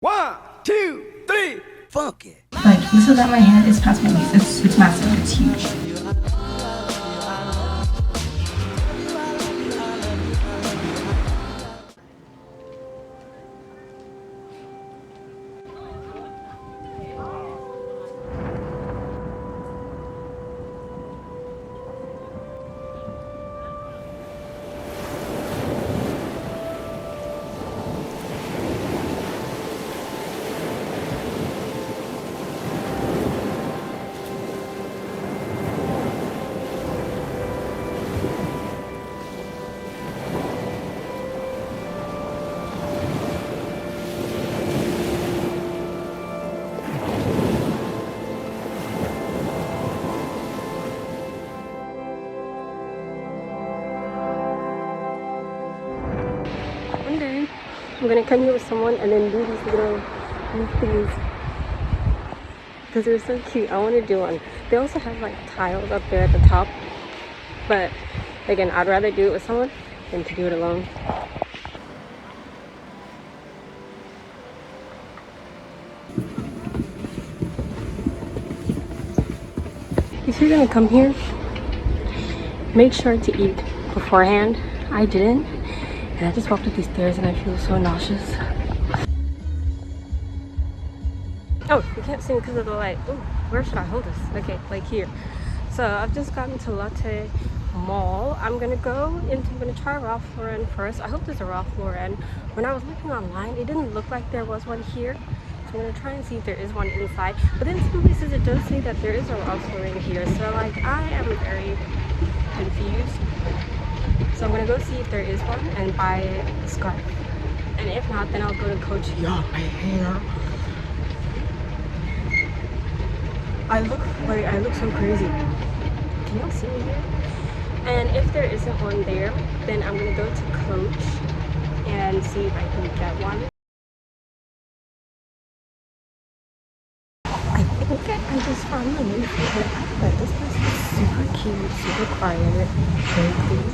1, 2, 3, funk it. Like, this is that my hand is past my knees. It's massive. It's huge. One day I'm gonna come here with someone and then do these little things because they're so cute. I want to do one. They also have like tiles up there at the top, but again, I'd rather do it with someone than to do it alone. If you're gonna come here, make sure to eat beforehand. I didn't, and I just walked up these stairs and I feel so nauseous. Oh, you can't see me because of the light. Ooh, where should I hold this? Okay, like here. So I've just gotten to Lotte Mall. I'm gonna try Ralph Lauren first. I hope there's a Ralph Lauren. When I was looking online, it didn't look like there was one here. So I'm gonna try and see if there is one inside. But then some places it does say that there is a Ralph Lauren here. So like, I am very confused. So I'm gonna go see if there is one and buy a scarf. And if not, then I'll go to Coach. Yeah, my hair. I look so crazy. Can y'all see me here? And if there isn't one there, then I'm gonna go to Coach and see if I can get one. I think I just found the new favorite outfit. This place is super cute, super quiet, very clean.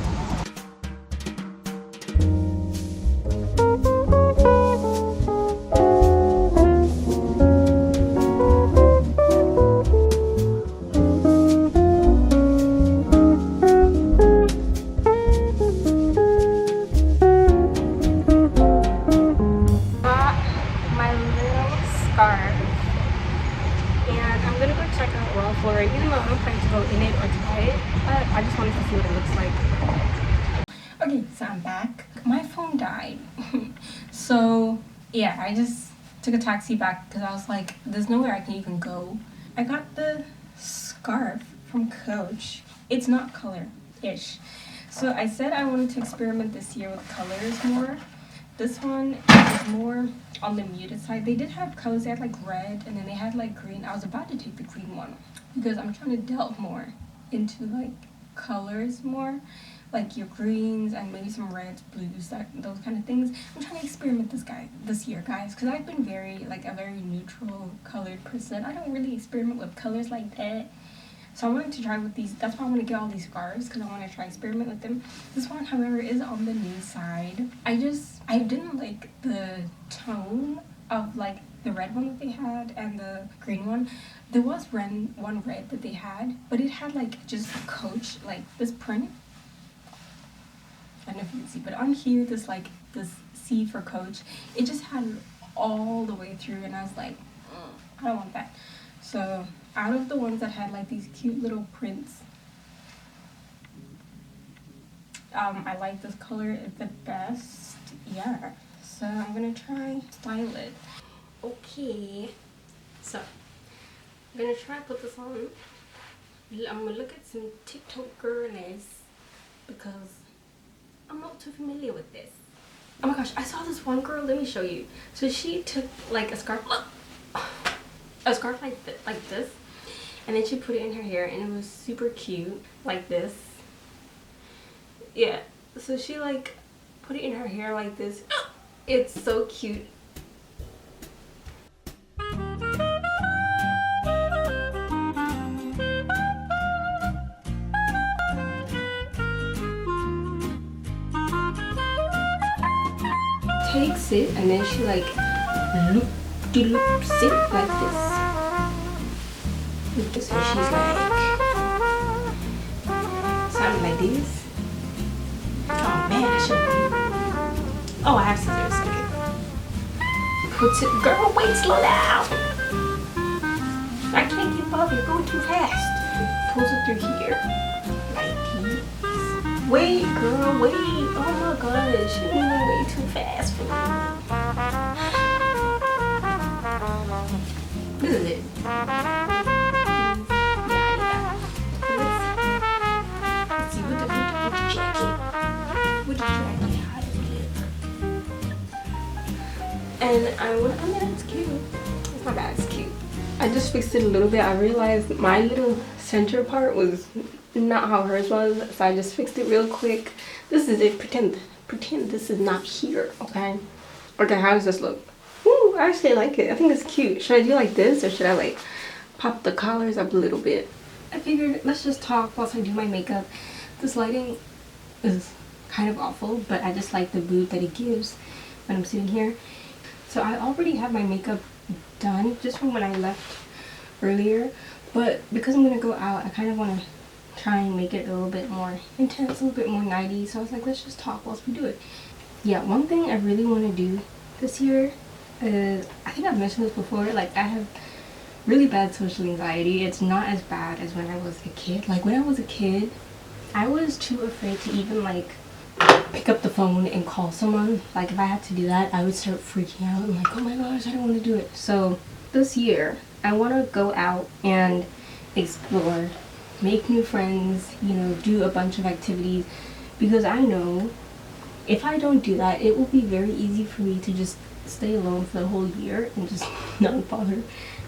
Even though I'm planning to go in it or to buy it, but I just wanted to see what it looks like. Okay, so I'm back. My phone died. So yeah, I just took a taxi back because I was like, there's nowhere I can even go. I got the scarf from Coach. It's not color-ish. So I said I wanted to experiment this year with colors more. This one is more on the muted side. They did have colors. They had like red and then they had like green. I was about to take the green one because I'm trying to delve more into like colors more, like your greens and maybe some reds, blues, those kind of things. I'm trying to experiment this year, guys, because I've been very neutral colored person. I don't really experiment with colors like that. So I wanted to try with these. That's why I want to get all these scarves, because I want to try experiment with them. This one, however, is on the new side. I didn't like the tone of like the red one that they had and the green one. There was one red that they had, but it had like just Coach, like this print. I don't know if you can see, but on here, this C for Coach, it just had all the way through, and I was like, I don't want that. So out of the ones that had like these cute little prints, I like this color the best. Yeah, so I'm gonna try style it. Okay, so I'm gonna try put this on. I'm gonna look at some TikTok girlies because I'm not too familiar with this. Oh my gosh, I saw this one girl. Let me show you. So she took like a scarf like this, and then she put it in her hair, and it was super cute, like this. Yeah, so she like put it in her hair like this. It's so cute. Takes it and then she like loop sit like this. So she's like something like this. Oh man, I should. Oh, I have scissors. Okay. Puts it. Girl, wait, slow down. I can't keep up. You're going too fast. Pulls it through here. Like this. Wait, girl, wait. Oh my gosh, you're moving way too fast for me. This is it. Let's see what the jacket. What the jacket? How does it look? And I mean, it's cute. It's not bad. It's cute. I just fixed it a little bit. I realized my little center part was not how hers was, so I just fixed it real quick. This is it. Pretend this is not here. Okay. Okay. How does this look? Ooh, I actually like it. I think it's cute. Should I do like this, or should I like pop the collars up a little bit? I figured let's just talk whilst I do my makeup. This lighting is kind of awful, but I just like the mood that it gives when I'm sitting here. So I already have my makeup done just from when I left earlier, but because I'm gonna go out, I kind of want to try and make it a little bit more intense, a little bit more 90s. So I was like, let's just talk whilst we do it. Yeah, one thing I really want to do this year is, I think I've mentioned this before, like I have really bad social anxiety. It's not as bad as when I was a kid. Like when I was a kid, I was too afraid to even like pick up the phone and call someone. Like if I had to do that, I would start freaking out and like, oh my gosh, I don't want to do it. So this year I want to go out and explore, make new friends, you know, do a bunch of activities, because I know if I don't do that, it will be very easy for me to just stay alone for the whole year and just not bother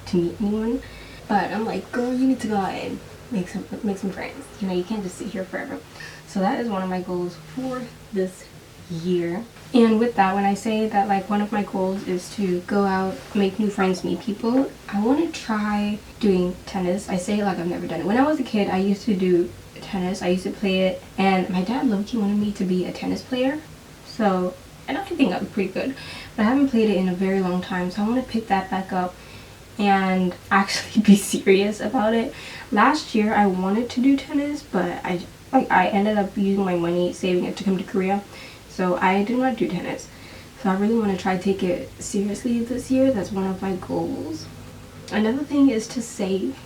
to meet anyone. But I'm like, girl, you need to go out and make some friends. You know, you can't just sit here forever. So that is one of my goals for this year. And with that, when I say that like one of my goals is to go out, make new friends, meet people, I want to try doing tennis. I say it like I've never done it. When I was a kid, I used to do tennis. I used to play it, and my dad low-key wanted me to be a tennis player. So, and I think I'm pretty good, but I haven't played it in a very long time. So I want to pick that back up and actually be serious about it. Last year I wanted to do tennis, but I ended up using my money, saving it to come to Korea. So I did not do tennis. So I really want to try to take it seriously this year. That's one of my goals. Another thing is to save,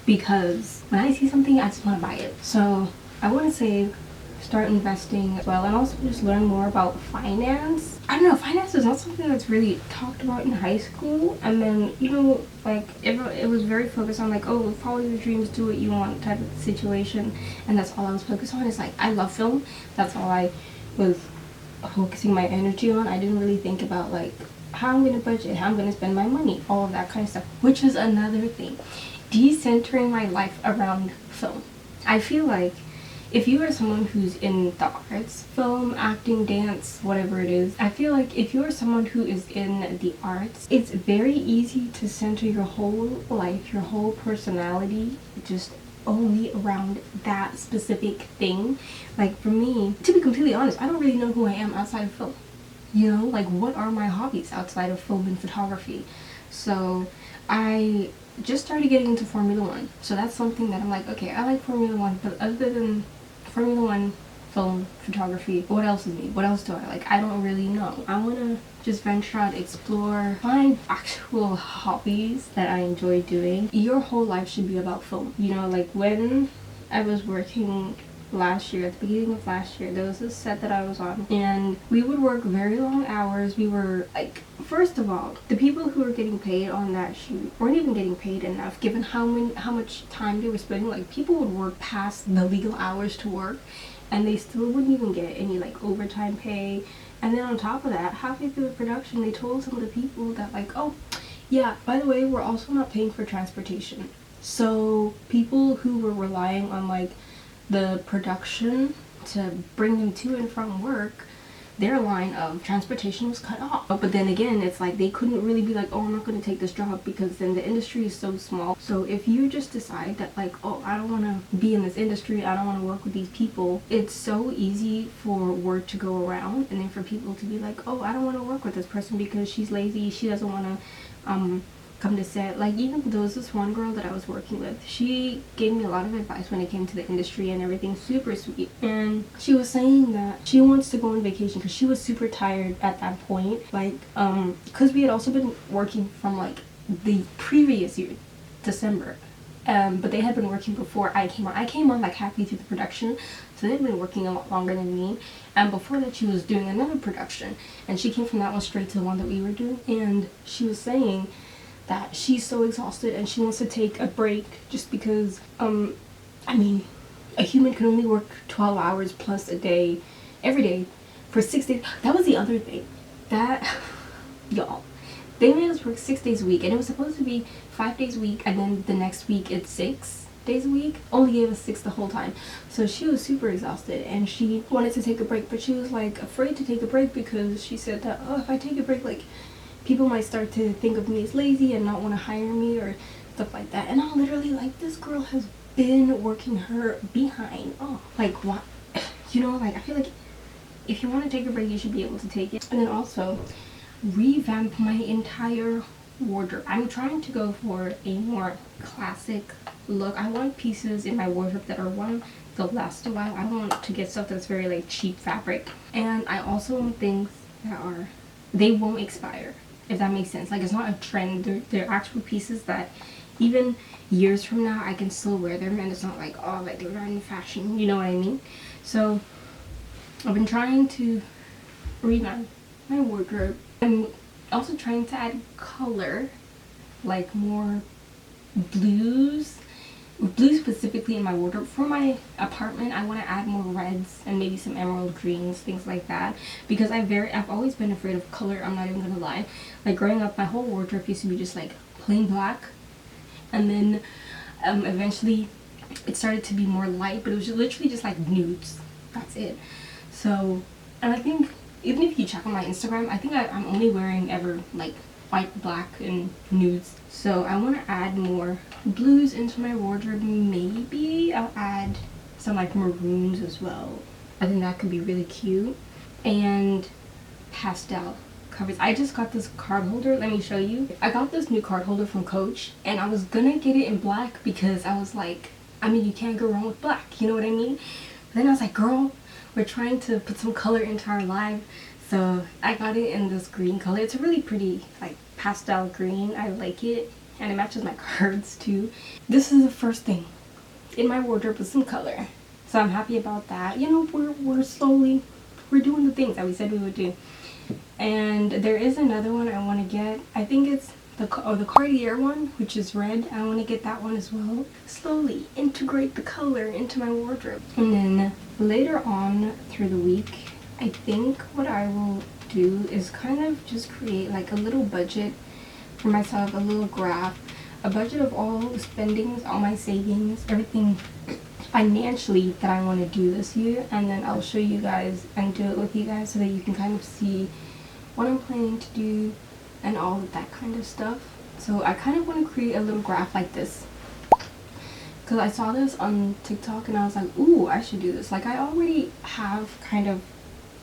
because when I see something, I just want to buy it. So I want to save, start investing as well, and also just learn more about finance. I don't know, finance is not something that's really talked about in high school. And then, you know, like it was very focused on like, oh, follow your dreams, do what you want type of situation, and that's all I was focused on. It's like, I love film, that's all I was focusing my energy on. I didn't really think about like how I'm gonna budget, how I'm gonna spend my money, all of that kind of stuff, which is another thing. Decentering my life around film. I feel like if you are someone who's in the arts, film, acting, dance, whatever it is, I feel like if you are someone who is in the arts, it's very easy to center your whole life, your whole personality, just only around that specific thing. Like for me, to be completely honest, I don't really know who I am outside of film. You know, like what are my hobbies outside of film and photography? So I just started getting into Formula 1. So that's something that I'm like, okay, I like Formula 1, but other than Formula 1, film, photography, what else is me? What else do I like? I don't really know. I want to just venture out, explore, find actual hobbies that I enjoy doing. Your whole life should be about film. You know, like when I was working last year, at the beginning of last year, there was this set that I was on, and we would work very long hours. We were like, first of all, the people who were getting paid on that shoot weren't even getting paid enough given how much time they were spending. Like people would work past the legal hours to work and they still wouldn't even get any like overtime pay. And then on top of that, halfway through the production, they told some of the people that like, oh yeah, by the way, we're also not paying for transportation. So people who were relying on like the production to bring them to and from work, their line of transportation was cut off. But then again, it's like they couldn't really be like, oh, I'm not going to take this job, because then the industry is so small. So if you just decide that like, oh, I don't want to be in this industry, I don't want to work with these people, it's so easy for word to go around, and then for people to be like, oh, I don't want to work with this person because she's lazy, she doesn't want to come to set. Like, even there was this one girl that I was working with, she gave me a lot of advice when it came to the industry and everything, super sweet. And she was saying that she wants to go on vacation because she was super tired at that point, like because we had also been working from like the previous year, December, but they had been working before I came on. I came on like halfway through the production, so they'd been working a lot longer than me. And before that, she was doing another production, and she came from that one straight to the one that we were doing. And she was saying that she's so exhausted and she wants to take a break, just because I mean, a human can only work 12 hours plus a day every day for 6 days. That was the other thing, that y'all, they made us work 6 days a week, and it was supposed to be 5 days a week, and then the next week it's 6 days a week. Only gave us 6 the whole time. So she was super exhausted and she wanted to take a break, but she was like afraid to take a break because she said that, oh, if I take a break, like people might start to think of me as lazy and not want to hire me or stuff like that. And I'm literally like, this girl has been working her behind off. Like, what? You know, like, I feel like if you want to take a break, you should be able to take it. And then also revamp my entire wardrobe. I'm trying to go for a more classic look. I want pieces in my wardrobe that are one, they'll last a while. I don't want to get stuff that's very like cheap fabric. And I also want things that are, they won't expire, if that makes sense. Like, it's not a trend. They're actual pieces that even years from now I can still wear them, and it's not like, oh, like they're not in fashion, you know what I mean? So I've been trying to revamp my wardrobe. I'm also trying to add color, like more blues specifically in my wardrobe. For my apartment, I want to add more reds and maybe some emerald greens, things like that, because I've always been afraid of color. I'm not even gonna lie. Like, growing up, my whole wardrobe used to be just like plain black, and then eventually it started to be more light, but it was literally just like nudes. That's it. So, and I think even if you check on my Instagram, I think I'm only wearing ever like white, black, and nudes. So I want to add more blues into my wardrobe. Maybe I'll add some like maroons as well. I think that could be really cute. And pastel covers. I just got this card holder. Let me show you. I got this new card holder from Coach, and I was gonna get it in black because I was like, I mean, you can't go wrong with black, you know what I mean? But then I was like, girl, we're trying to put some color into our life. So I got it in this green color. It's a really pretty like pastel green. I like it, and it matches my cards too. This is the first thing in my wardrobe with some color, so I'm happy about that. You know, we're doing the things that we said we would do. And there is another one I want to get. I think it's the Cartier one, which is red. I want to get that one as well. Slowly integrate the color into my wardrobe. And then later on through the week, I think what I will do is kind of just create like a little budget for myself, a little graph, a budget of all the spendings, all my savings, everything financially that I want to do this year. And then I'll show you guys and do it with you guys so that you can kind of see what I'm planning to do and all of that kind of stuff. So I kind of want to create a little graph like this, because I saw this on TikTok and I was like, ooh, I should do this. Like, I already have kind of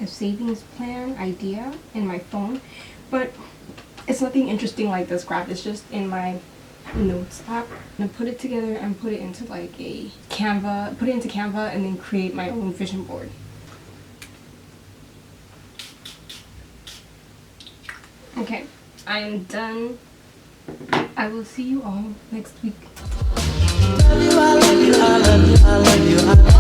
a savings plan idea in my phone, but it's nothing interesting like this graph. It's just in my notes app. I'm gonna put it together and put it into like a Canva, put it into Canva, and then create my own vision board. Okay, I am done. I will see you all next week. I love you, I love you, I love you, I love you, I love you.